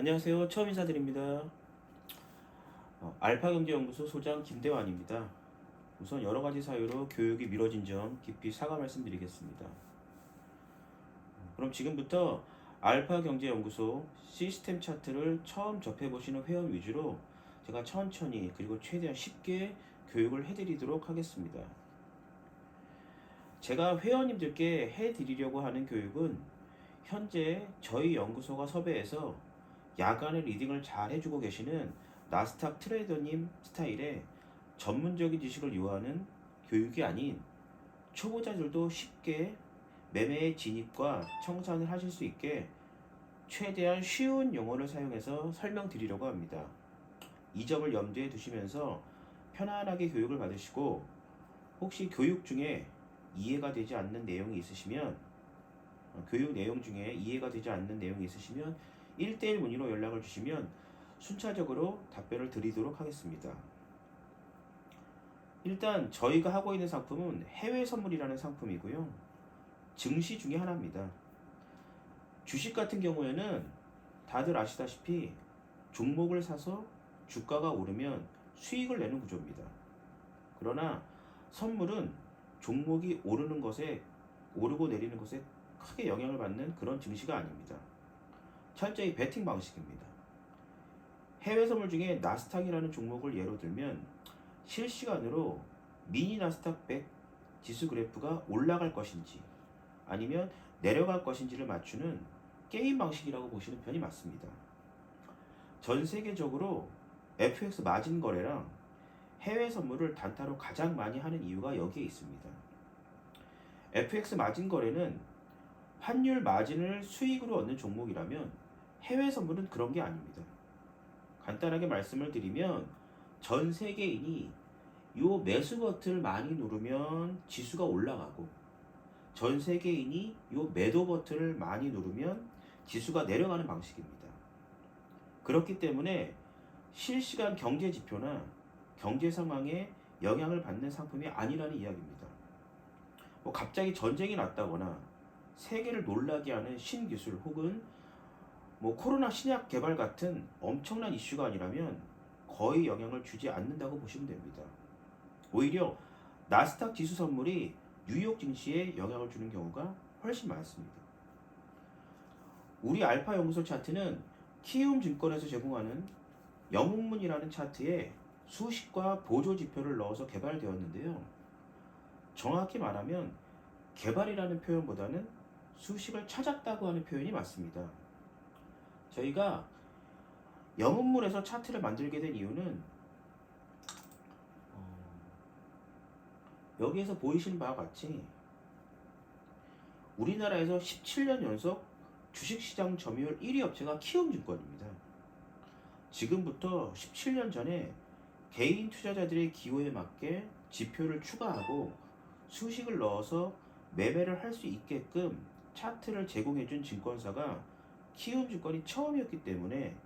안녕하세요. 처음 인사드립니다. 알파경제연구소 소장 김대환입니다. 우선 여러 가지 사유로 교육이 미뤄진 점 깊이 사과 말씀드리겠습니다. 그럼 지금부터 알파경제연구소 시스템 차트를 처음 접해보시는 회원 위주로 제가 천천히 그리고 최대한 쉽게 교육을 해드리도록 하겠습니다. 제가 회원님들께 해드리려고 하는 교육은 현재 저희 연구소가 섭외해서 야간에 리딩을 잘 해주고 계시는 나스닥 트레이더님 스타일의 전문적인 지식을 요하는 교육이 아닌 초보자들도 쉽게 매매의 진입과 청산을 하실 수 있게 최대한 쉬운 용어를 사용해서 설명드리려고 합니다. 이 점을 염두에 두시면서 편안하게 교육을 받으시고 혹시 교육 중에 이해가 되지 않는 내용이 있으시면 교육 내용 중에 이해가 되지 않는 내용이 있으시면 1대1 문의로 연락을 주시면 순차적으로 답변을 드리도록 하겠습니다. 일단 저희가 하고 있는 상품은 해외 선물이라는 상품이고요. 증시 중에 하나입니다. 주식 같은 경우에는 다들 아시다시피 종목을 사서 주가가 오르면 수익을 내는 구조입니다. 그러나 선물은 종목이 오르고 내리는 것에 크게 영향을 받는 그런 증시가 아닙니다. 철저히 베팅 방식입니다. 해외 선물 중에 나스닥이라는 종목을 예로 들면 실시간으로 미니 나스닥 100 지수 그래프가 올라갈 것인지 아니면 내려갈 것인지를 맞추는 게임 방식이라고 보시는 편이 맞습니다. 전 세계적으로 FX 마진 거래랑 해외 선물을 단타로 가장 많이 하는 이유가 여기에 있습니다. FX 마진 거래는 환율 마진을 수익으로 얻는 종목이라면 해외 선물은 그런 게 아닙니다. 간단하게 말씀을 드리면 전 세계인이 요 매수 버튼을 많이 누르면 지수가 올라가고 전 세계인이 요 매도 버튼을 많이 누르면 지수가 내려가는 방식입니다. 그렇기 때문에 실시간 경제 지표나 경제 상황에 영향을 받는 상품이 아니라는 이야기입니다. 갑자기 전쟁이 났다거나 세계를 놀라게 하는 신기술 혹은 코로나 신약 개발 같은 엄청난 이슈가 아니라면 거의 영향을 주지 않는다고 보시면 됩니다. 오히려 나스닥 지수 선물이 뉴욕 증시에 영향을 주는 경우가 훨씬 많습니다. 우리 알파 연구소 차트는 키움 증권에서 제공하는 영웅문이라는 차트에 수식과 보조 지표를 넣어서 개발되었는데요. 정확히 말하면 개발이라는 표현보다는 수식을 찾았다고 하는 표현이 맞습니다. 저희가 영웅문에서 차트를 만들게 된 이유는 여기에서 보이시는 바와 같이 우리나라에서 17년 연속 주식시장 점유율 1위 업체가 키움증권입니다. 지금부터 17년 전에 개인 투자자들의 기호에 맞게 지표를 추가하고 수식을 넣어서 매매를 할 수 있게끔 차트를 제공해준 증권사가 키움증권이 처음이었기 때문에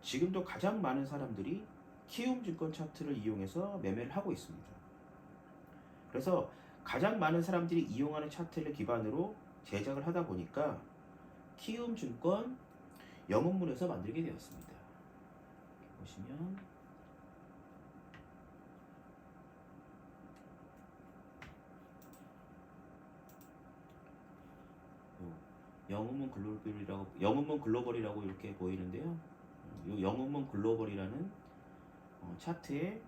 지금도 가장 많은 사람들이 키움증권 차트를 이용해서 매매를 하고 있습니다. 그래서 가장 많은 사람들이 이용하는 차트를 기반으로 제작을 하다 보니까 키움증권 영웅문에서 만들게 되었습니다. 보시면 영웅문 글로벌이라고 이렇게 보이는데요. 이 영웅문 글로벌이라는 차트에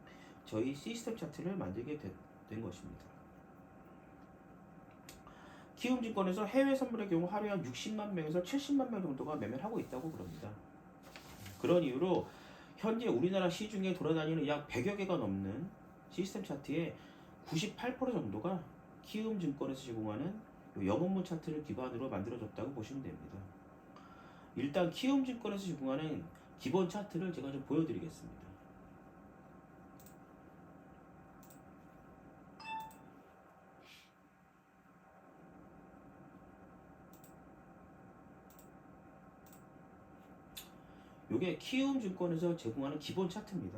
저희 시스템 차트를 만들게 된 것입니다. 키움증권에서 해외 선물의 경우 하루에 한 60만 명에서 70만 명 정도가 매매를 하고 있다고 그럽니다. 그런 이유로 현재 우리나라 시중에 돌아다니는 약 100여 개가 넘는 시스템 차트의 98% 정도가 키움증권에서 제공하는 영웅문 차트를 기반으로 만들어졌다고 보시면 됩니다. 일단 키움증권에서 제공하는 기본 차트를 제가 좀 보여드리겠습니다. 이게 키움증권에서 제공하는 기본 차트입니다.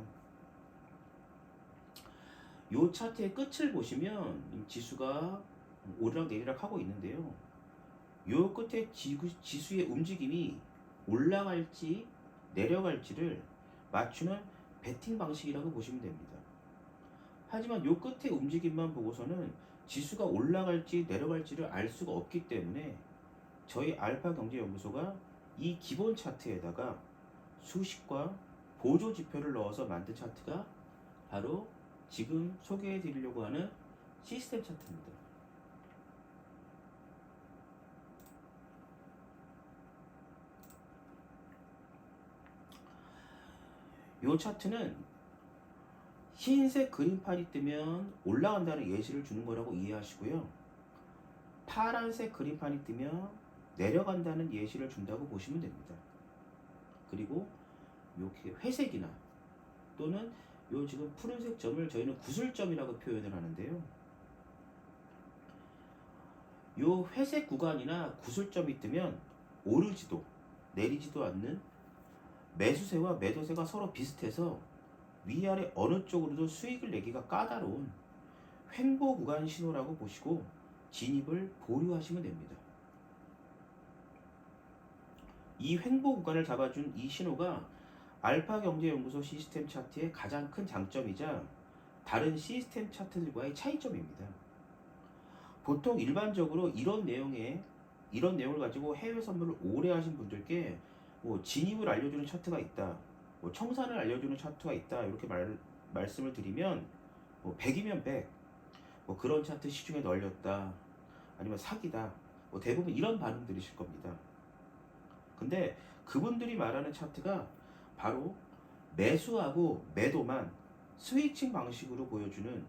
이 차트의 끝을 보시면 지수가 오르락 내리락 하고 있는데요. 이 끝에 지수의 움직임이 올라갈지 내려갈지를 맞추는 베팅 방식이라고 보시면 됩니다. 하지만 요 끝에 움직임만 보고서는 지수가 올라갈지 내려갈지를 알 수가 없기 때문에 저희 알파경제연구소가 이 기본 차트에다가 수식과 보조 지표를 넣어서 만든 차트가 바로 지금 소개해 드리려고 하는 시스템 차트입니다. 이 차트는 흰색 그림판이 뜨면 올라간다는 예시를 주는 거라고 이해하시고요. 파란색 그림판이 뜨면 내려간다는 예시를 준다고 보시면 됩니다. 그리고 이렇게 회색이나 또는 요 지금 푸른색 점을 저희는 구슬점이라고 표현을 하는데요. 요 회색 구간이나 구슬점이 뜨면 오르지도 내리지도 않는 매수세와 매도세가 서로 비슷해서 위아래 어느 쪽으로도 수익을 내기가 까다로운 횡보 구간 신호라고 보시고 진입을 보류하시면 됩니다. 이 횡보 구간을 잡아준 이 신호가 알파경제연구소 시스템 차트의 가장 큰 장점이자 다른 시스템 차트들과의 차이점입니다. 보통 일반적으로 이런 내용을 가지고 해외 선물을 오래 하신 분들께 뭐 진입을 알려주는 차트가 있다, 뭐 청산을 알려주는 차트가 있다 이렇게 말씀을 드리면 뭐 100이면 100, 뭐 그런 차트 시중에 널렸다, 아니면 사기다, 뭐 대부분 이런 반응 들으실 겁니다. 근데 그분들이 말하는 차트가 바로 매수하고 매도만 스위칭 방식으로 보여주는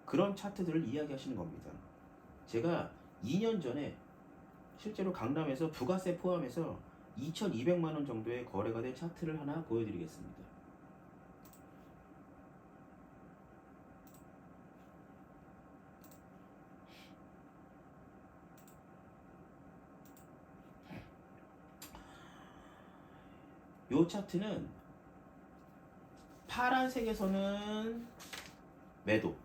그런 차트들을 이야기하시는 겁니다. 제가 2년 전에 실제로 강남에서 부가세 포함해서 2,200만 원 정도의 거래가 된 차트를 하나 보여드리겠습니다. 이 차트는 파란색에서는 매도,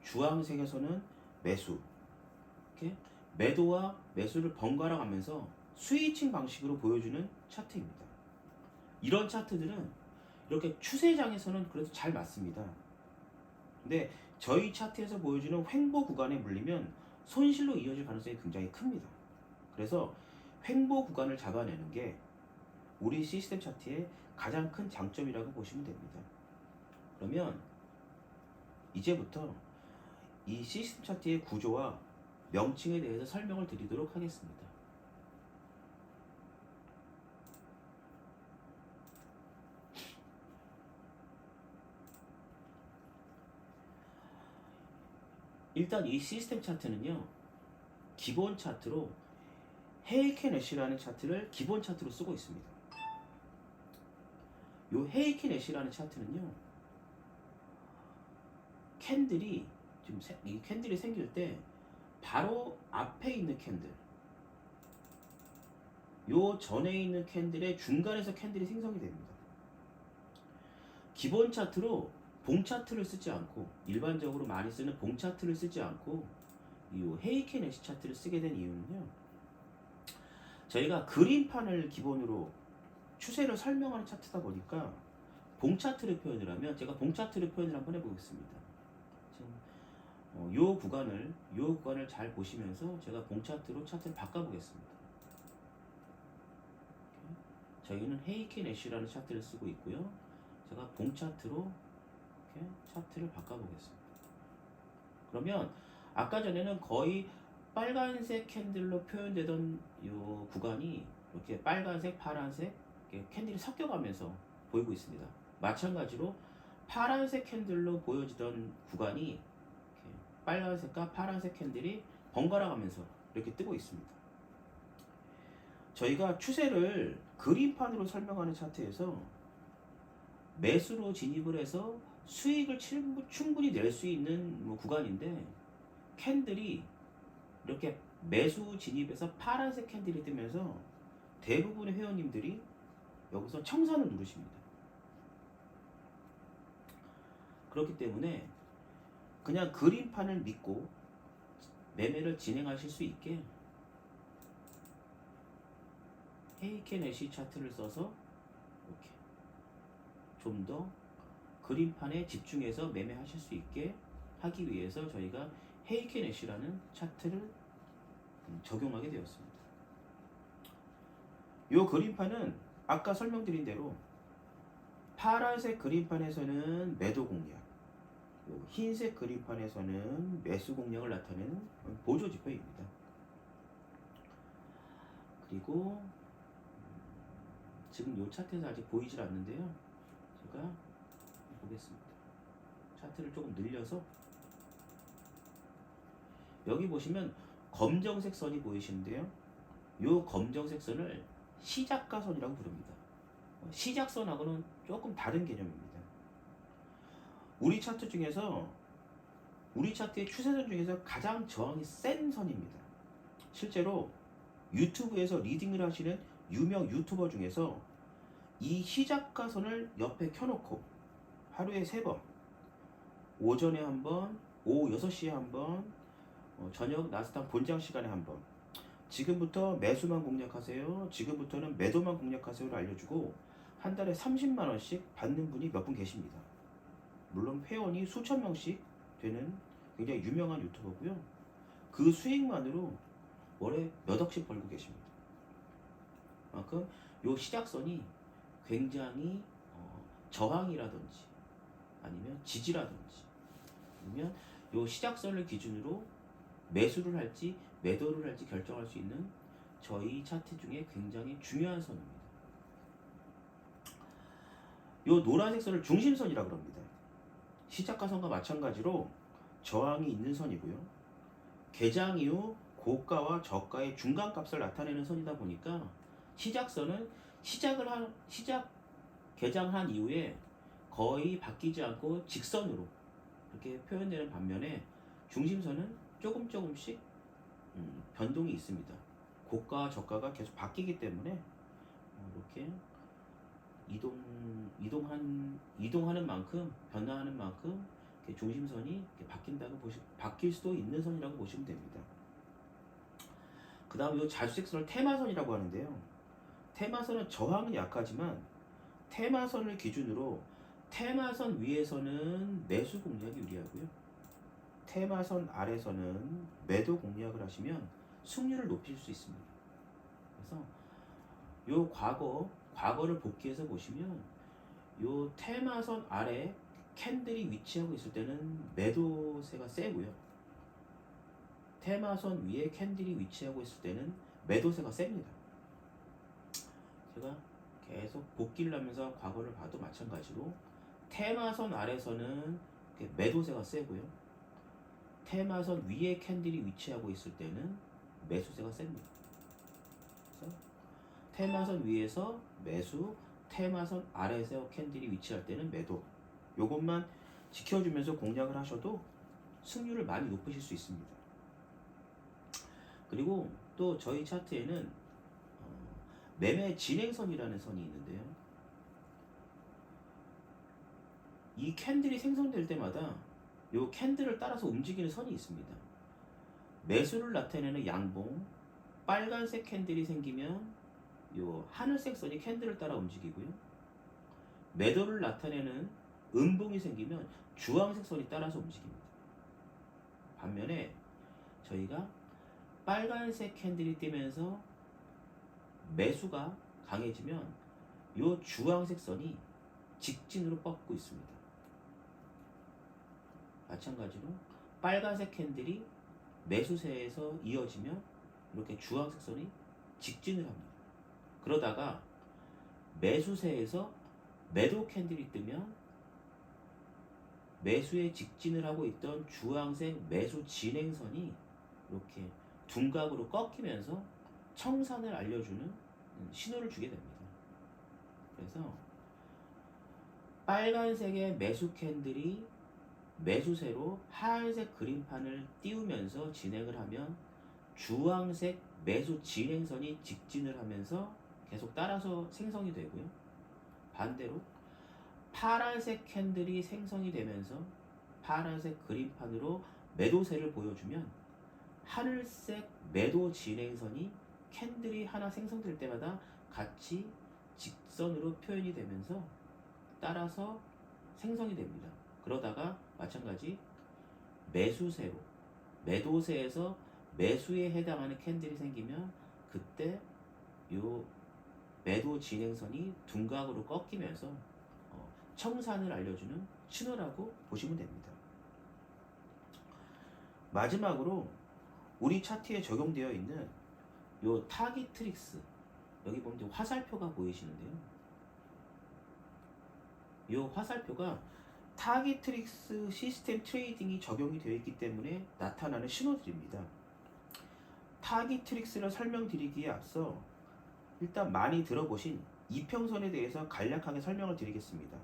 주황색에서는 매수, 이렇게 매도와 매수를 번갈아 가면서 스위칭 방식으로 보여주는 차트입니다. 이런 차트들은 이렇게 추세장에서는 그래도 잘 맞습니다. 근데 저희 차트에서 보여주는 횡보 구간에 물리면 손실로 이어질 가능성이 굉장히 큽니다. 그래서 횡보 구간을 잡아내는 게 우리 시스템 차트의 가장 큰 장점이라고 보시면 됩니다. 그러면 이제부터 이 시스템 차트의 구조와 명칭에 대해서 설명을 드리도록 하겠습니다. 일단 이 시스템 차트는요, 기본 차트로 헤이켄 애쉬라는 차트를 기본 차트로 쓰고 있습니다. 이 헤이켄 애쉬라는 차트는요, 캔들이 지금 이 캔들이 생길 때 바로 앞에 있는 캔들, 요 전에 있는 캔들의 중간에서 캔들이 생성이 됩니다. 기본 차트로 봉 차트를 쓰지 않고, 일반적으로 많이 쓰는 봉 차트를 쓰지 않고 이 헤이켄 애쉬 차트를 쓰게 된 이유는요, 저희가 그림판을 기본으로 추세를 설명하는 차트다 보니까 봉 차트를 표현을 하면, 제가 봉 차트를 표현을 한번 해보겠습니다. 지금 요 구간을 잘 보시면서 제가 봉 차트로 차트를 바꿔보겠습니다. 저희는 헤이켄 애쉬라는 차트를 쓰고 있고요. 제가 봉 차트로 이렇게 차트를 바꿔보겠습니다. 그러면 아까 전에는 거의 빨간색 캔들로 표현되던 이 구간이 이렇게 빨간색, 파란색 캔들이 섞여가면서 보이고 있습니다. 마찬가지로 파란색 캔들로 보여지던 구간이 이렇게 빨간색과 파란색 캔들이 번갈아 가면서 이렇게 뜨고 있습니다. 저희가 추세를 그림판으로 설명하는 차트에서 매수로 진입을 해서 수익을 충분히 낼 수 있는 구간인데, 캔들이 이렇게 매수 진입해서 파란색 캔들이 뜨면서 대부분의 회원님들이 여기서 청산을 누르십니다. 그렇기 때문에 그냥 그림판을 믿고 매매를 진행하실 수 있게 헤이켄 애쉬 차트를 써서 이렇게 좀 더 그림판에 집중해서 매매하실 수 있게 하기 위해서 저희가 헤이켄 애쉬라는 차트를 적용하게 되었습니다. 이 그림판은 아까 설명드린 대로 파란색 그림판에서는 매도 공략, 흰색 그림판에서는 매수 공략을 나타내는 보조 지표입니다. 그리고 지금 이 차트에서 아직 보이질 않는데요. 제가 보겠습니다. 차트를 조금 늘려서 여기 보시면 검정색 선이 보이시는데요. 이 검정색 선을 시작가선이라고 부릅니다. 시작선하고는 조금 다른 개념입니다. 우리 차트의 추세선 중에서 가장 저항이 센 선입니다. 실제로 유튜브에서 리딩을 하시는 유명 유튜버 중에서 이 시작가선을 옆에 켜놓고 하루에 3번, 오전에 한 번, 오후 6시에 한 번, 저녁 나스닥 본장 시간에 한 번, 지금부터 매수만 공략하세요, 지금부터는 매도만 공략하세요를 알려주고 한 달에 30만 원씩 받는 분이 몇 분 계십니다. 물론 회원이 수천 명씩 되는 굉장히 유명한 유튜버고요. 그 수익만으로 월에 몇 억씩 벌고 계십니다. 그만큼 이 시작선이 굉장히 저항이라든지 아니면 지지라든지 아니면 이 시작선을 기준으로 매수를 할지 매도를 할지 결정할 수 있는 저희 차트 중에 굉장히 중요한 선입니다. 이 노란색 선을 중심선이라고 합니다. 시작가선과 마찬가지로 저항이 있는 선이고요. 개장 이후 고가와 저가의 중간값을 나타내는 선이다 보니까 시작선은 개장한 이후에 거의 바뀌지 않고 직선으로 이렇게 표현되는 반면에 중심선은 조금씩 변동이 있습니다. 고가와 저가가 계속 바뀌기 때문에 이렇게 이동하는 만큼 변화하는 만큼 중심선이 바뀔 수도 있는 선이라고 보시면 됩니다. 그 다음 이 자주색 선을 테마선이라고 하는데요. 테마선은 저항은 약하지만 테마선을 기준으로 테마선 위에서는 매수 공략이 유리하고요. 테마선 아래서는 매도 공략을 하시면 승률을 높일 수 있습니다. 그래서 요 과거를 복귀해서 보시면 요 테마선 아래 캔들이 위치하고 있을 때는 매도세가 세고요. 테마선 위에 캔들이 위치하고 있을 때는 매도세가 셉니다. 제가 계속 복귀를 하면서 과거를 봐도 마찬가지로 테마선 아래서는 매도세가 세고요. 테마선 위에 캔들이 위치하고 있을 때는 매수세가 셉니다. 그래서 테마선 위에서 매수, 테마선 아래에서 캔들이 위치할 때는 매도. 요것만 지켜주면서 공략을 하셔도 승률을 많이 높이실 수 있습니다. 그리고 또 저희 차트에는 매매 진행선이라는 선이 있는데요. 이 캔들이 생성될 때마다 요 캔들을 따라서 움직이는 선이 있습니다. 매수를 나타내는 양봉, 빨간색 캔들이 생기면 요 하늘색 선이 캔들을 따라 움직이고요. 매도를 나타내는 음봉이 생기면 주황색 선이 따라서 움직입니다. 반면에 저희가 빨간색 캔들이 뜨면서 매수가 강해지면 요 주황색 선이 직진으로 뻗고 있습니다. 마찬가지로 빨간색 캔들이 매수세에서 이어지면 이렇게 주황색 선이 직진을 합니다. 그러다가 매수세에서 매도 캔들이 뜨면 매수에 직진을 하고 있던 주황색 매수 진행선이 이렇게 둔각으로 꺾이면서 청산을 알려주는 신호를 주게 됩니다. 그래서 빨간색의 매수 캔들이 매수세로 하얀색 그림판을 띄우면서 진행을 하면 주황색 매수 진행선이 직진을 하면서 계속 따라서 생성이 되고요. 반대로 파란색 캔들이 생성이 되면서 파란색 그림판으로 매도세를 보여주면 하늘색 매도 진행선이 캔들이 하나 생성될 때마다 같이 직선으로 표현이 되면서 따라서 생성이 됩니다. 그러다가 마찬가지 매수세로 매도세에서 매수에 해당하는 캔들이 생기면 그때 요 매도 진행선이 둔각으로 꺾이면서 청산을 알려주는 신호라고 보시면 됩니다. 마지막으로 우리 차트에 적용되어 있는 요 타깃트릭스, 여기 보면 화살표가 보이시는데요. 요 화살표가 타깃트릭스 시스템 트레이딩이 적용이 되어 있기 때문에 나타나는 신호들입니다. 타깃트릭스를 설명드리기에 앞서 일단 많이 들어보신 이평선에 대해서 간략하게 설명을 드리겠습니다.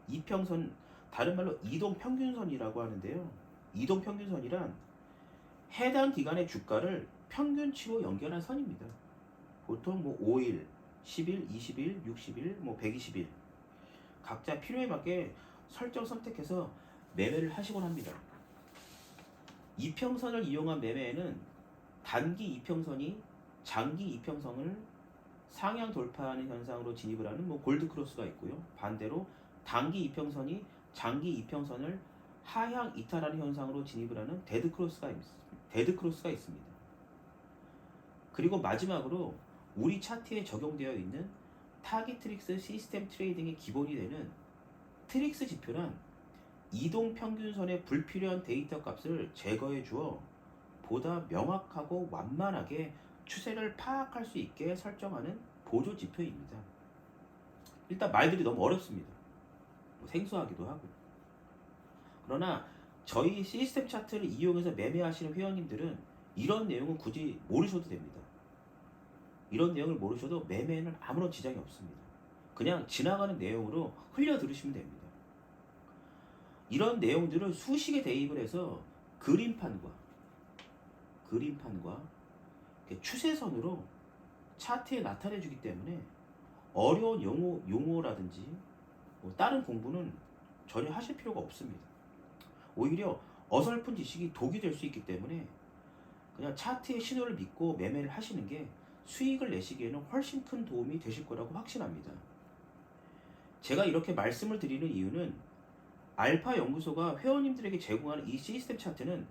이평선, 다른 말로 이동평균선이라고 하는데요. 이동평균선이란 해당 기간의 주가를 평균치로 연결한 선입니다. 보통 5일, 10일, 20일, 60일, 120일 각자 필요에 맞게 설정 선택해서 매매를 하시곤 합니다. 이평선을 이용한 매매에는 단기 이평선이 장기 이평선을 상향 돌파하는 현상으로 진입을 하는 골드 크로스가 있고요. 반대로 단기 이평선이 장기 이평선을 하향 이탈하는 현상으로 진입을 하는 데드 크로스가 있습니다. 그리고 마지막으로 우리 차트에 적용되어 있는 타깃트릭스 시스템 트레이딩의 기본이 되는 트릭스 지표란 이동평균선의 불필요한 데이터 값을 제거해 주어 보다 명확하고 완만하게 추세를 파악할 수 있게 설정하는 보조 지표입니다. 일단 말들이 너무 어렵습니다. 생소하기도 하고. 그러나 저희 시스템 차트를 이용해서 매매하시는 회원님들은 이런 내용은 굳이 모르셔도 됩니다. 이런 내용을 모르셔도 매매에는 아무런 지장이 없습니다. 그냥 지나가는 내용으로 흘려 들으시면 됩니다. 이런 내용들을 수식에 대입을 해서 그림판과 추세선으로 차트에 나타내 주기 때문에 어려운 용어라든지 다른 공부는 전혀 하실 필요가 없습니다. 오히려 어설픈 지식이 독이 될 수 있기 때문에 그냥 차트의 신호를 믿고 매매를 하시는 게 수익을 내시기에는 훨씬 큰 도움이 되실 거라고 확신합니다. 제가 이렇게 말씀을 드리는 이유는 알파 연구소가 회원님들에게 제공하는 이 시스템 차트는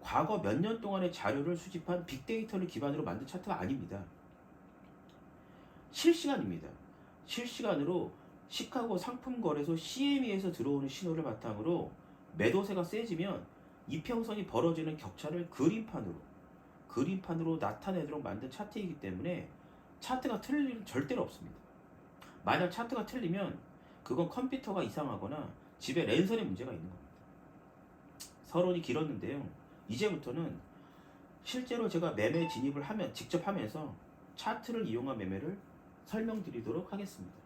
과거 몇 년 동안의 자료를 수집한 빅데이터를 기반으로 만든 차트가 아닙니다. 실시간입니다. 실시간으로 시카고 상품거래소 CME에서 들어오는 신호를 바탕으로 매도세가 세지면 이평선이 벌어지는 격차를 그림판으로 나타내도록 만든 차트이기 때문에 차트가 틀릴 일은 절대로 없습니다. 만약 차트가 틀리면 그건 컴퓨터가 이상하거나 집에 랜선에 문제가 있는 겁니다. 서론이 길었는데요. 이제부터는 실제로 제가 매매 진입을 직접 하면서 차트를 이용한 매매를 설명드리도록 하겠습니다.